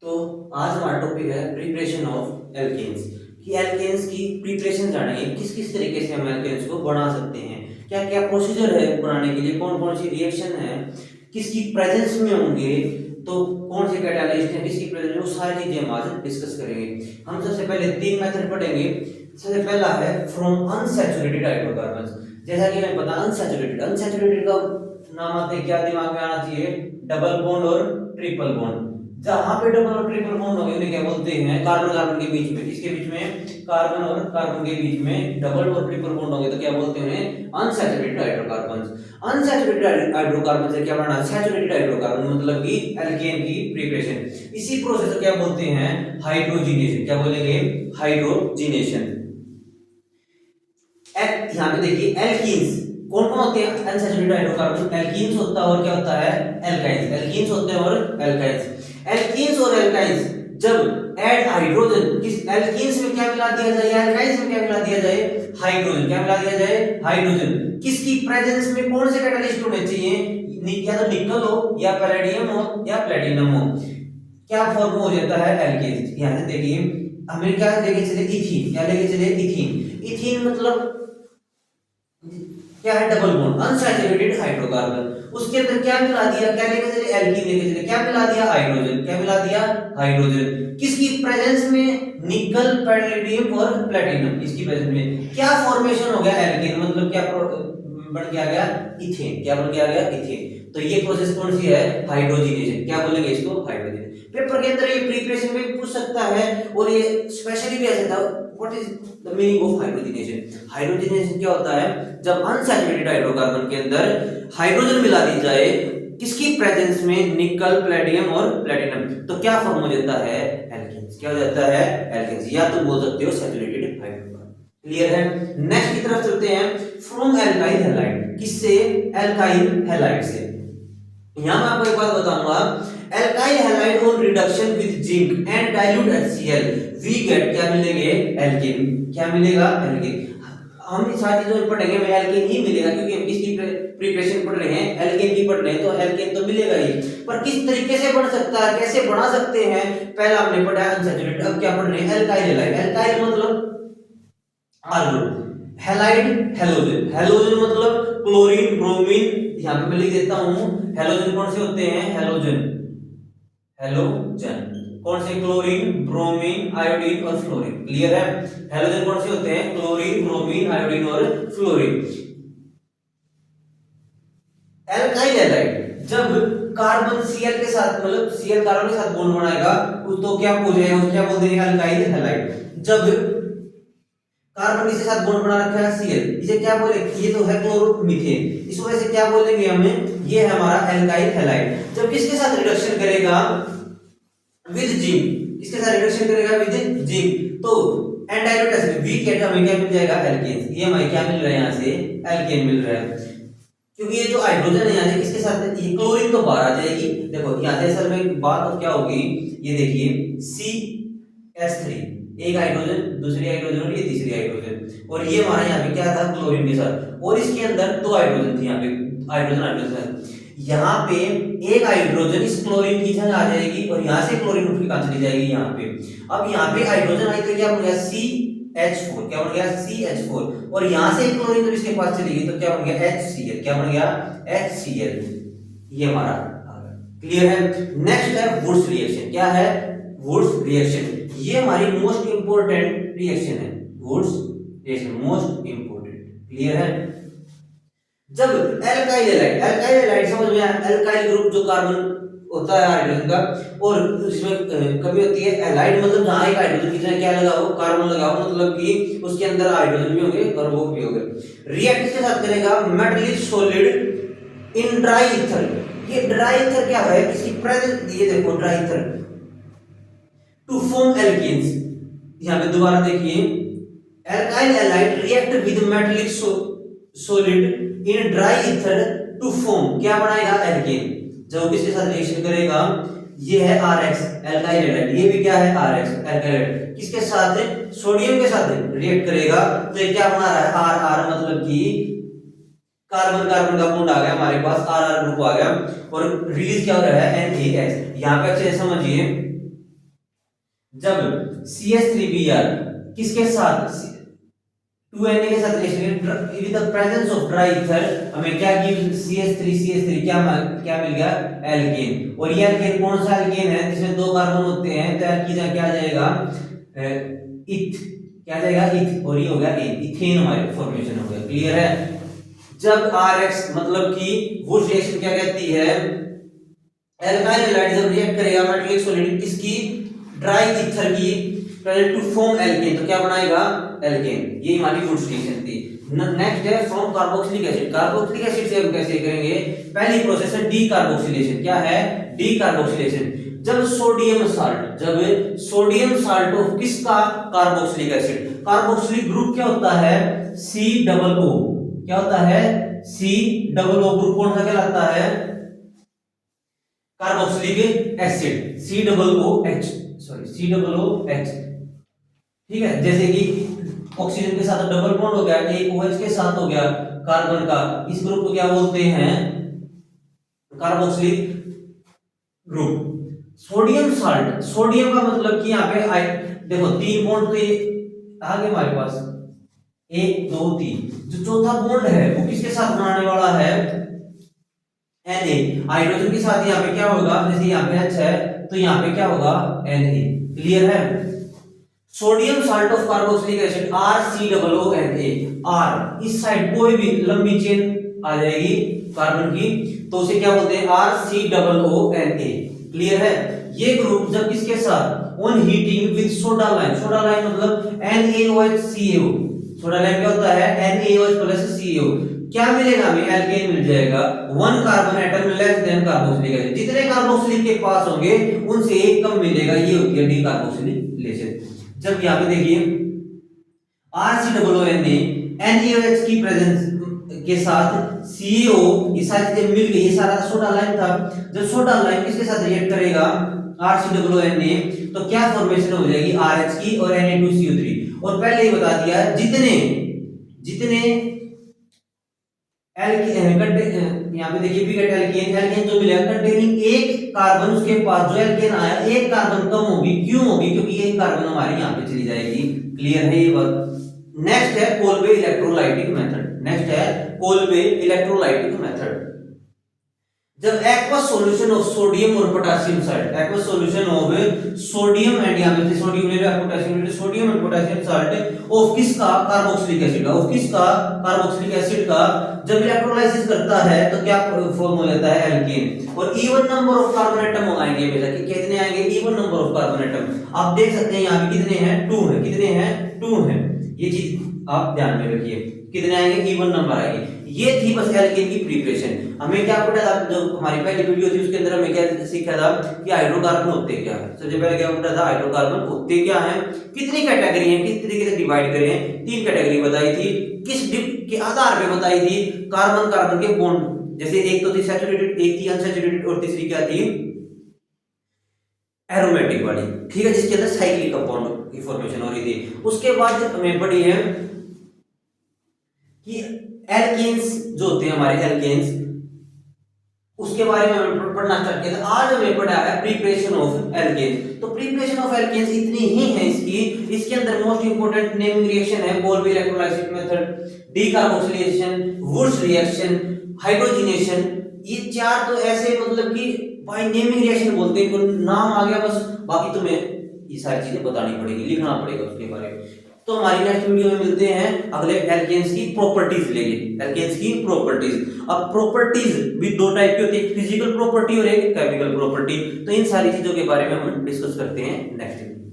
तो आज हमारा टॉपिक है प्रिपरेशन ऑफ एल्केन्स कि एल्केन्स की प्रिपरेशन जानेंगे किस किस तरीके से हम एल्केन्स को बना सकते हैं, क्या क्या प्रोसीजर है बनाने के लिए, कौन कौन सी रिएक्शन है, किसकी प्रेजेंस में होंगे, तो कौन से कैटालिस्ट हैं किसकी प्रेजेंस में, वो सारी चीजें हम आज डिस्कस करेंगे। हम सबसे पहले तीन मेथड पढ़ेंगे। सबसे पहला है फ्रॉम अनसैचुरेटेड हाइड्रोकार्बन्स। जैसा कि हमें पता अनसैचुरेटेड अनसैचुरेटेड का नाम आते क्या दिमाग में आना चाहिए, डबल बॉन्ड और ट्रिपल बॉन्ड। जहां पे डबल और ट्रिपल बॉन्ड होंगे उन्हें क्या बोलते हैं, कार्बन कार्बन के बीच में, किसके बीच में, कार्बन और कार्बन के बीच में डबल और ट्रिपल बॉन्ड होंगे तो क्या बोलते हैं, अनसैचुरेटेड हाइड्रोकार्बन्स। अनसैचुरेटेड हाइड्रोकार्बन से क्या बनना, सैचुरेटेड हाइड्रोकार्बन मतलब कि एल्केन की प्रिपरेशन। इसी प्रोसेस को क्या बोलते हैं, हाइड्रोजिनेशन। क्या बोलेंगे, हाइड्रोजिनेशन। यहाँ पे देखिए एल्कीन्स कौन कौन होते हैं, अनसैचुरेटेड हाइड्रोकार्बन एल्कीन्स होता है और क्या होता है, एल्काइंस। एल्कीन्स होते हैं और एल्काइंस। एल्कीन्स और एल्काइंस जब ऐड हाइड्रोजन, किस एल्कीन्स में क्या मिला दिया जाए, एल्काइंस में क्या मिला दिया जाए, हाइड्रोजन। क्या मिला दिया जाए, हाइड्रोजन। किसकी प्रेजेंस में कौन से कैटालिस्ट होने चाहिए, या तो निकल हो या पैलेडियम हो या प्लेटिनम हो, क्या फॉर्म हो जाता है, एल्केन्स। यहां से देखिए हमें क्या लेके चले, इथीन। क्या लेके चले, इथीन। इथीन मतलब क्या है, डबल बॉन्ड अनसैचुरेटेड हाइड्रोकार्बन। उसके अंदर क्या मिला दिया, क्या लेके चले, एल्कीन लेके चले, क्या मिला दिया, हाइड्रोजन। क्या मिला दिया, हाइड्रोजन। किसकी प्रेजेंस में, निकल पैलेडियम और प्लेटिनम, इसकी प्रेजेंस में क्या फॉर्मेशन हो गया, एल्कीन। मतलब क्या बन के आ गया, इथेन। क्या बन के आ गया, इथेन। तो ये प्रोसेस कौन सी है, हाइड्रोजिनेशन। क्या बोलेंगे इसको, हाइड्रोजन। पेपर के अंदर ये प्रिपरेशन में पूछ सकता है और ये स्पेशली भी ऐसा था, what is the meaning of hydrogenation. Hydrogenation क्या होता है, जब अनसैचुरेटेड हाइड्रोकार्बन के अंदर हाइड्रोजन मिला दी जाए, किसकी प्रेजेंस में, निकल प्लेटिनम और प्लेटिनम, तो क्या फॉर्म हो जाता है, एल्केन्स। क्या हो जाता है, एल्केन्स। या तुम बोल सकते हो सैचुरेटेड हाइड्रोकार्बन। क्लियर है। नेक्स्ट की तरफ चलते हैं, फ्रॉम एल्काइल हैलाइड। किससे, एल्काइल हैलाइड से। यहां मैं आपको एक बात बताऊंगा, alkyl halide on reduction with zinc and dilute HCl we get क्या मिलेंगे, एल्केन। क्या मिलेगा, एल्केन। हम इस सारी चीजों में पढ़ेंगे हमें एल्केन ही मिलेगा, क्योंकि हम किसकी प्रिपरेशन पढ़ रहे हैं, एल्केन की पढ़ रहे हैं, तो एल्केन तो मिलेगा ही। पर किस तरीके से बन सकता है, कैसे बना सकते हैं, पहला हमने पढ़ा अनसैचुरेटेड, अब क्या पढ़ रहे हैं, एल्काइल हैलाइड। एल्काइल मतलब आर्गन, हैलाइड हैलोजन। हैलोजन मतलब क्लोरीन ब्रोमीन, यहां पे मैं लिख देता हूं, हैलोजन कौन से होते हैं, हैलोजन, हैलोजन कौन से, क्लोरीन ब्रोमीन आयोडीन और फ्लोरीन। क्लियर है। हैलोजन कौन से होते हैं, क्लोरीन ब्रोमीन आयोडीन और फ्लोरीन। एल्काइल हैलाइड जब कार्बन Cl के साथ, मतलब Cl कार्बन के साथ बॉन्ड बनाएगा तो क्या हो जाएगा, उसको क्या बोल देंगे, एल्काइल हैलाइड। जब कार्बन किसके साथ बॉन्ड बना रखा है, Cl, इसे क्या बोले, ये तो है क्लोरोमीथेन, इस वजह से क्या बोलेंगे हमें, ये है हमारा एल्काइल हैलाइड। जब किसके साथ रिडक्शन करेगा, विद जिंक, किसके साथ रिडक्शन करेगा, विद जिंक, तो and dilute acid we get, हमें क्या मिल जाएगा, एल्केन। ये हमें क्या मिल रहा है, यहां से एल्केन मिल रहा है, क्योंकि ये जो हाइड्रोजन है यहाँ से किसके साथ, ये क्लोरीन तो बाहर आ जाएगी। देखो यहाँ से असल में बात अब क्या होगी, ये देखिए CH3, एक हाइड्रोजन, दूसरी हाइड्रोजन और ये तीसरी हाइड्रोजन, और ये हमारा यहाँ पे क्या था, क्लोरीन के साथ, और इसके अंदर दो हाइड्रोजन थी, यहाँ पे हाइड्रोजन हाइड्रोजन, यहाँ पे एक हाइड्रोजन इस क्लोरीन की जगह आ जाएगी और यहाँ से क्लोरीन उठ के कहां चली जाएगी, यहाँ पे। अब यहाँ पे हाइड्रोजन आई तो क्या बन गया, CH4। क्या बन गया, CH4, और यहाँ से क्लोरीन जब इसके पास चली गई तो क्या बन गया, HCl। क्या बन गया, HCl। ये हमारा क्लियर है। नेक्स्ट है वुड्स रिएक्शन। क्या है, वुड्स रिएक्शन। ये हमारी मोस्ट इंपोर्टेंट रिएक्शन है, Wurtz reaction most important. Clear है। जब एल्काइल हैलाइड, एल्काइल हैलाइड समझ में आया, एल्काइल ग्रुप जो कार्बन होता है हाइड्रोजन का, और उसमें कमी होती है, हैलाइड मतलब जहां एक हाइड्रोजन की जगह क्या लगा हो, कार्बन लगा हो, मतलब कि उसके अंदर हाइड्रोजन भी होंगे और वो भी होंगे। रिएक्ट किसके साथ करेगा, metallic solid in dry ether. ये ड्राई ईथर क्या है, किसी प्रेजेंट, ये देखो dry ether to form alkanes. यहां पे दोबारा देखिए, alkyl halide react with metallic solid in dry ether to form, क्या बनाएगा, एल्केन। जब किसके साथ रिएक्शन करेगा, ये है RX एल्काइल हैलाइड, ये भी क्या है, RX एल्काइल हैलाइड, किसके साथ, सोडियम के साथ रिएक्ट करेगा तो ये क्या बना रहा है, RR, मतलब कि कार्बन कार्बन का बॉन्ड आ गया हमारे पास, RR ग्रुप आ गया, और रिलीज क्या हो रहा है, NAX। यहां पे अच्छे से समझिए, जब CH3Br किसके साथ 2Na के साथ reaction with the presence of dry ether हमें क्या गिव CH3 क्या मिल गया एल्केन। और ये एल्केन कौन सा एल्केन है जिसमें दो कार्बन होते हैं, तो क्या जाएगा इथ, क्या जाएगा इथ, और ये हो गया इथेन हमारे फॉर्मेशन हो गया। क्लियर है। जब RX मतलब कि वो रिएक्शन क्या कहती है, एल्काइल हैलाइड जब रिएक्ट करेगा मेटालिक सॉलिड किसकी, ड्राई ईथर की प्रेजेंट टू फॉर्म एल्केन, तो क्या बनाएगा एल्केन। ये हमारी वुड्स रिएक्शन थी। नेक्स्ट है from carboxylic acid. Carboxylic acid से हम कैसे करेंगे, पहली प्रोसेस है डी कार्बोक्सिलेशन। क्या है डी कार्बोक्सिलेशन। जब सोडियम साल्ट ऑफ किसका, कार्बोक्सिलिक एसिड। कार्बोक्सिलिक ग्रुप क्या होता है, COO। क्या होता है, COO ग्रुप कौन सा कहलाता है, कार्बोक्सिलिक एसिड COOH। ठीक है। जैसे कि ऑक्सीजन के साथ डबल बॉन्ड हो गया, एक OH के साथ हो गया कार्बन का, इस ग्रुप को क्या बोलते हैं, कार्बोक्सिलिक ग्रुप। सोडियम का मतलब कि यहाँ पे देखो 3 बॉन्ड तो आगे हमारे पास 1 2 3, जो चौथा बॉन्ड है वो किसके साथ बनाने वाला है, Na। हाइड्रोजन के साथ यहाँ पे क्या होगा, जैसे यहाँ पे H है तो यहाँ पे क्या होगा Na। क्लियर है। Sodium salt of carboxylic acid RCOONA। R इस साइड कोई भी लंबी चेन आ जाएगी कार्बन की तो उसे क्या बोलते हैं, RCOONA। क्लियर है। ये ग्रुप जब किसके साथ, on heating with soda lime मतलब NaOHCO। सोडा लाइम क्या होता है, NaOH प्लस CO। क्या मिलेगा हमें, एल्केन मिल जाएगा। 1 carbon atom less than carboxylic acid. जितने कार्बोक्सिलिक के पास होंगे उनसे एक कम मिलेगा, ये होती है डी कार्बोक्सिलेशन। जब यहाँ पे देखिए RCOONA NaOH की प्रेजेंस के साथ CO, ये सारी चीजें मिल गई, ये सारा सोडा लाइम था। जब सोडा लाइम किसके साथ रिएक्ट करेगा, RCOONA, तो क्या फॉर्मेशन हो जाएगी RH की और Na2CO3। और पहले ही बता दिया जितने यहाँ पे देखिए बिगट एल्केन जो मिलेगा कंटेनिंग एक कार्बन, उसके पास जो एल्केन आया एक कार्बन कम होगी। क्यों होगी, क्योंकि एक कार्बन हमारी यहाँ पे चली जाएगी। क्लियर है ये बात। नेक्स्ट है कोल्बे इलेक्ट्रोलाइटिक मेथड। जब एक्वस सॉल्यूशन ऑफ सोडियम और potassium salt, aqueous solution of sodium and यहाँ पे सोडियम ले रहा potassium, sodium and potassium salt of किसका, कार्बोक्सिलिक एसिड का, ऑफ किसका, कार्बोक्सिलिक एसिड का, जब इलेक्ट्रोलाइसिस करता है तो क्या फॉर्म हो जाता है, एल्केन। और even number of carbon atom आएंगे, कितने आएंगे, even number of carbon atom. आप देख सकते हैं यहाँ पे कितने हैं, 2 है, कितने हैं, 2 है। ये चीज आप ध्यान में रखिए, कितने आएंगे, इवन नंबर आएंगे। ये थी बस एल्केन की प्रिपरेशन। हमें क्या पता था, जो हमारी पहली वीडियो थी उसके अंदर हमें क्या सीखा था कि हाइड्रोकार्बन होते क्या है। सबसे पहले क्या पता था, हाइड्रोकार्बन होते क्या हैं, कितनी कैटेगरी हैं, किस तरीके से डिवाइड करे हैं। 3 कैटेगरी बताई थी, किस डिप के आधार पे बताई थी, कार्बन के बॉन्ड, जैसे एक तो थी सैचुरेटेड, एक थी अनसैचुरेटेड, और तीसरी क्या थी, एरोमेटिक वाली। ठीक है, जिसके अंदर साइक्लिक कंपाउंड की फॉर्मेशन हो रही थी। उसके बाद हमें पढ़ी है कि एल्केन्स जो होते हैं हमारे एल्केन्स, उसके बारे में हमें पढ़ना स्टार्ट किया था। आज हमें पढ़ा है प्रिपरेशन ऑफ एल्केन्स। तो प्रिपरेशन ऑफ एल्केन्स इतनी ही है इसके अंदर मोस्ट इंपोर्टेंट नेमिंग रिएक्शन है Kolbe electrolysis method, decarboxylation, Wurtz reaction, hydrogenation. ये 4 तो ऐसे मतलब कि बाय नेमिंग रिएक्शन बोलते हैं, इनको नाम आ गया बस, बाकी तुम्हें ये सारी चीजें बतानी पड़ेगी, लिखना पड़ेगा उसके बारे में। तो हमारी नेक्स्ट वीडियो में मिलते हैं अगले एल्केन्स की प्रॉपर्टीज लेंगे, एल्केन्स की प्रॉपर्टीज। अब प्रॉपर्टीज भी 2 टाइप की होती है, फिजिकल प्रॉपर्टी और एक केमिकल प्रॉपर्टी। तो इन सारी चीजों के बारे में हम डिस्कस करते हैं नेक्स्ट वीडियो।